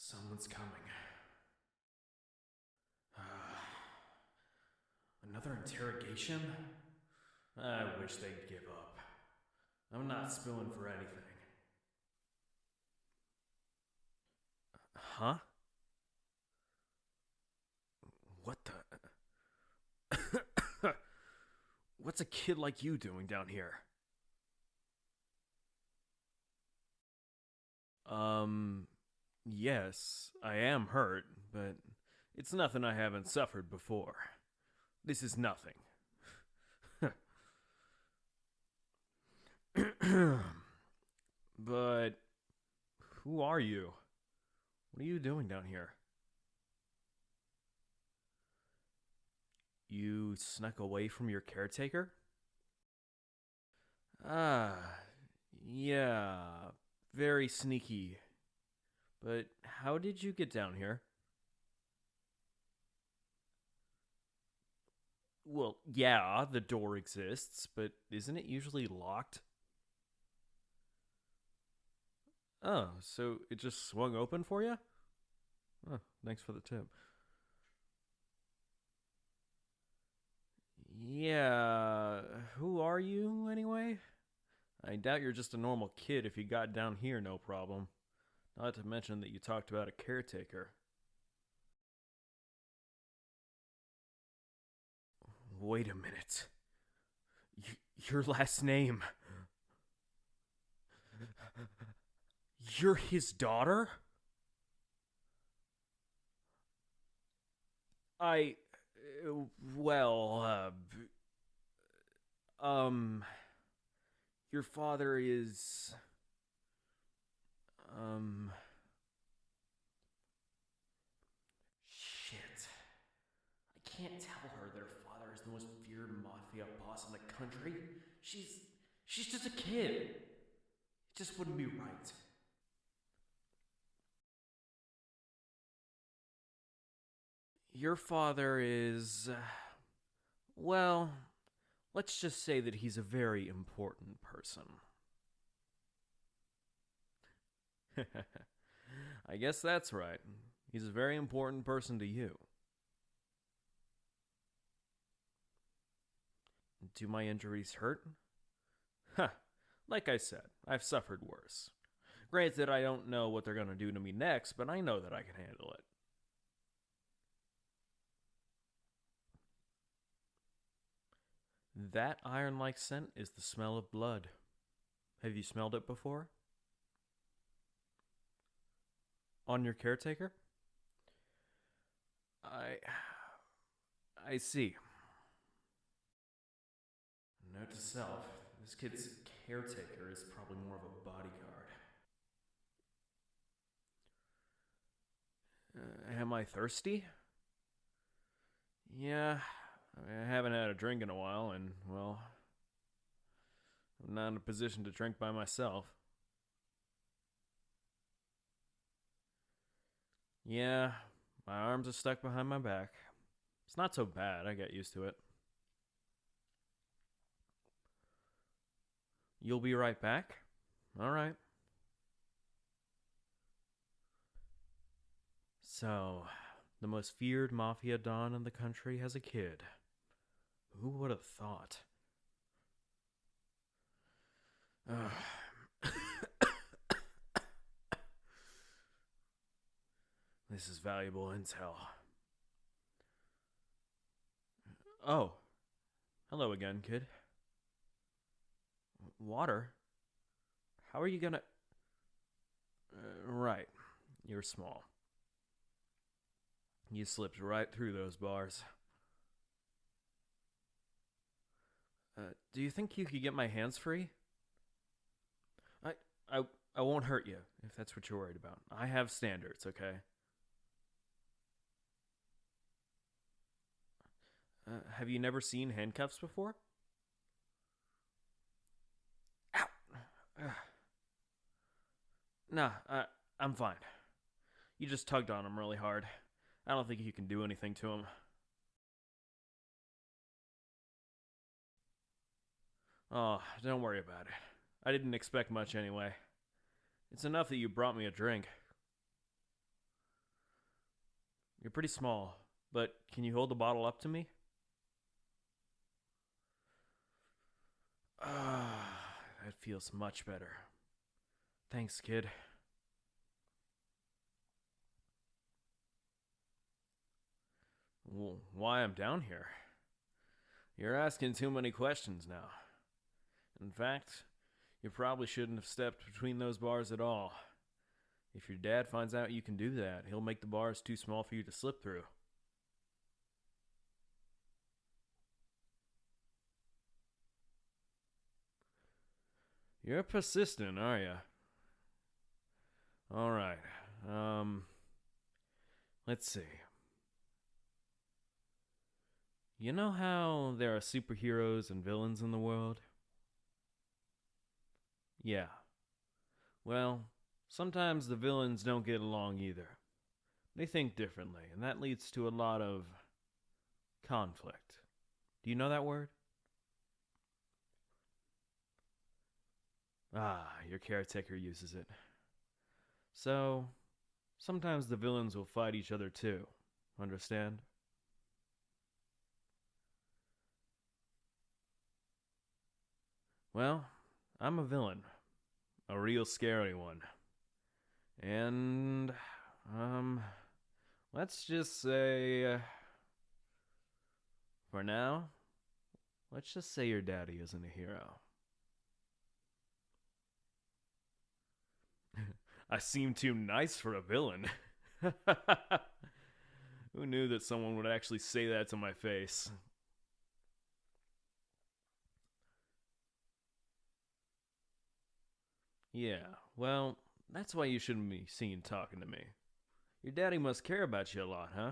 Someone's coming. Another interrogation? I wish they'd give up. I'm not spilling for anything. Huh? What the? What's a kid like you doing down here? Yes, I am hurt, but it's nothing I haven't suffered before. This is nothing. But who are you? What are you doing down here? You snuck away from your caretaker? Ah, yeah, very sneaky. But how did you get down here? Well, yeah, the door exists, but isn't it usually locked? Oh, so it just swung open for you? Oh, thanks for the tip. Yeah, who are you anyway? I doubt you're just a normal kid if you got down here, no problem. Not to mention that you talked about a caretaker. Wait a minute. Your last name. You're his daughter? I. Well, um. Your father is. Um. Shit. I can't tell her their father is the most feared mafia boss in the country. She's. She's just a kid. It just wouldn't be right. Your father is. Well, let's just say that he's a very important person. I guess that's right. He's a very important person to you. Do my injuries hurt? Huh. Like I said, I've suffered worse. Granted, I don't know what they're going to do to me next, but I know that I can handle it. That iron like scent is the smell of blood. Have you smelled it before? On your caretaker? I. I see. Note to self, this kid's caretaker is probably more of a bodyguard. Am I thirsty? Yeah, I haven't had a drink in a while, and, well, I'm not in a position to drink by myself. Yeah, my arms are stuck behind my back. It's not so bad, I get used to it. You'll be right back? Alright. So, the most feared mafia don in the country has a kid. Who would have thought? Ugh. This is valuable intel. Oh, hello again, kid. Water? How are you gonna. Right, you're small. You slipped right through those bars. Do you think you could get my hands free? I, I, I won't hurt you if that's what you're worried about. I have standards, okay? Have you never seen handcuffs before? Ow! Nah, I'm fine. You just tugged on him really hard. I don't think you can do anything to him. Oh, don't worry about it. I didn't expect much anyway. It's enough that you brought me a drink. You're pretty small, but can you hold the bottle up to me? Ah, that feels much better. Thanks, kid. Well, why I'm down here? You're asking too many questions now. In fact, you probably shouldn't have stepped between those bars at all. If your dad finds out you can do that, he'll make the bars too small for you to slip through. You're persistent, are you? All right. Let's see. You know how there are superheroes and villains in the world? Yeah. Well, sometimes the villains don't get along either. They think differently, and that leads to a lot of conflict. Do you know that word? Ah, your caretaker uses it. So, sometimes the villains will fight each other too. Understand? Well, I'm a villain. A real scary one. And, um, let's just say, for now, let's just say your daddy isn't a hero. I seem too nice for a villain. Who knew that someone would actually say that to my face? Yeah, well, that's why you shouldn't be seen talking to me. Your daddy must care about you a lot, huh?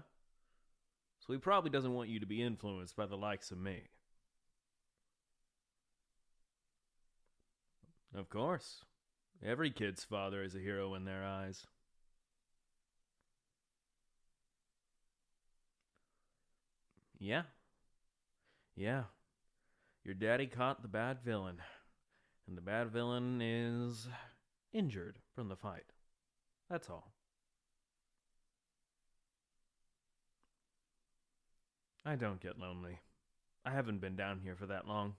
So he probably doesn't want you to be influenced by the likes of me. Of course. Every kid's father is a hero in their eyes. Yeah, yeah. Your daddy caught the bad villain, and the bad villain is injured from the fight. That's all. I don't get lonely. I haven't been down here for that long.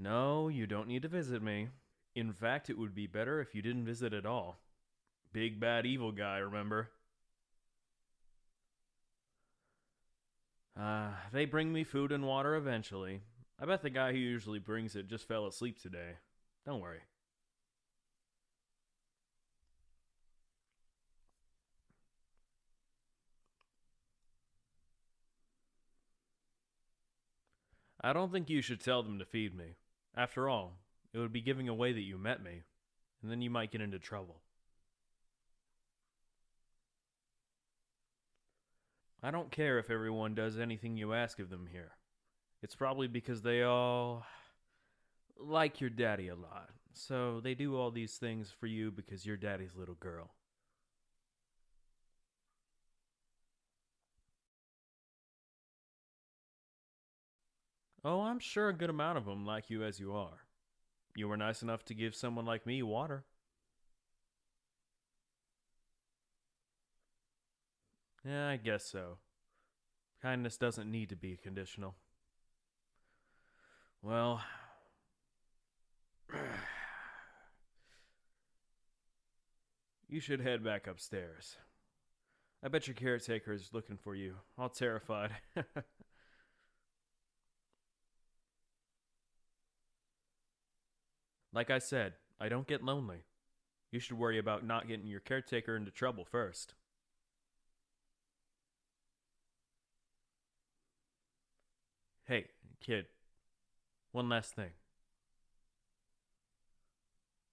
No, you don't need to visit me. In fact, it would be better if you didn't visit at all. Big bad evil guy, remember? They bring me food and water eventually. I bet the guy who usually brings it just fell asleep today. Don't worry. I don't think you should tell them to feed me. After all, it would be giving away that you met me, and then you might get into trouble. I don't care if everyone does anything you ask of them here. It's probably because they all like your daddy a lot. So they do all these things for you because you're daddy's little girl. Oh, I'm sure a good amount of them like you as you are. You were nice enough to give someone like me water. Yeah, I guess so. Kindness doesn't need to be conditional. Well, you should head back upstairs. I bet your caretaker is looking for you, all terrified. Like I said, I don't get lonely. You should worry about not getting your caretaker into trouble first. Hey, kid, one last thing.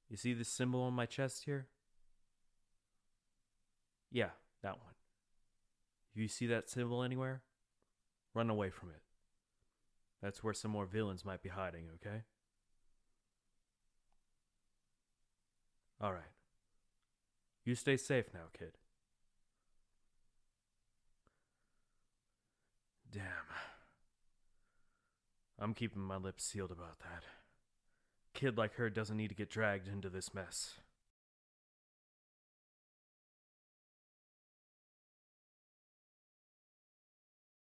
You see this symbol on my chest here? Yeah, that one. If you see that symbol anywhere, run away from it. That's where some more villains might be hiding, okay? Alright. You stay safe now, kid. Damn. I'm keeping my lips sealed about that. kid like her doesn't need to get dragged into this mess.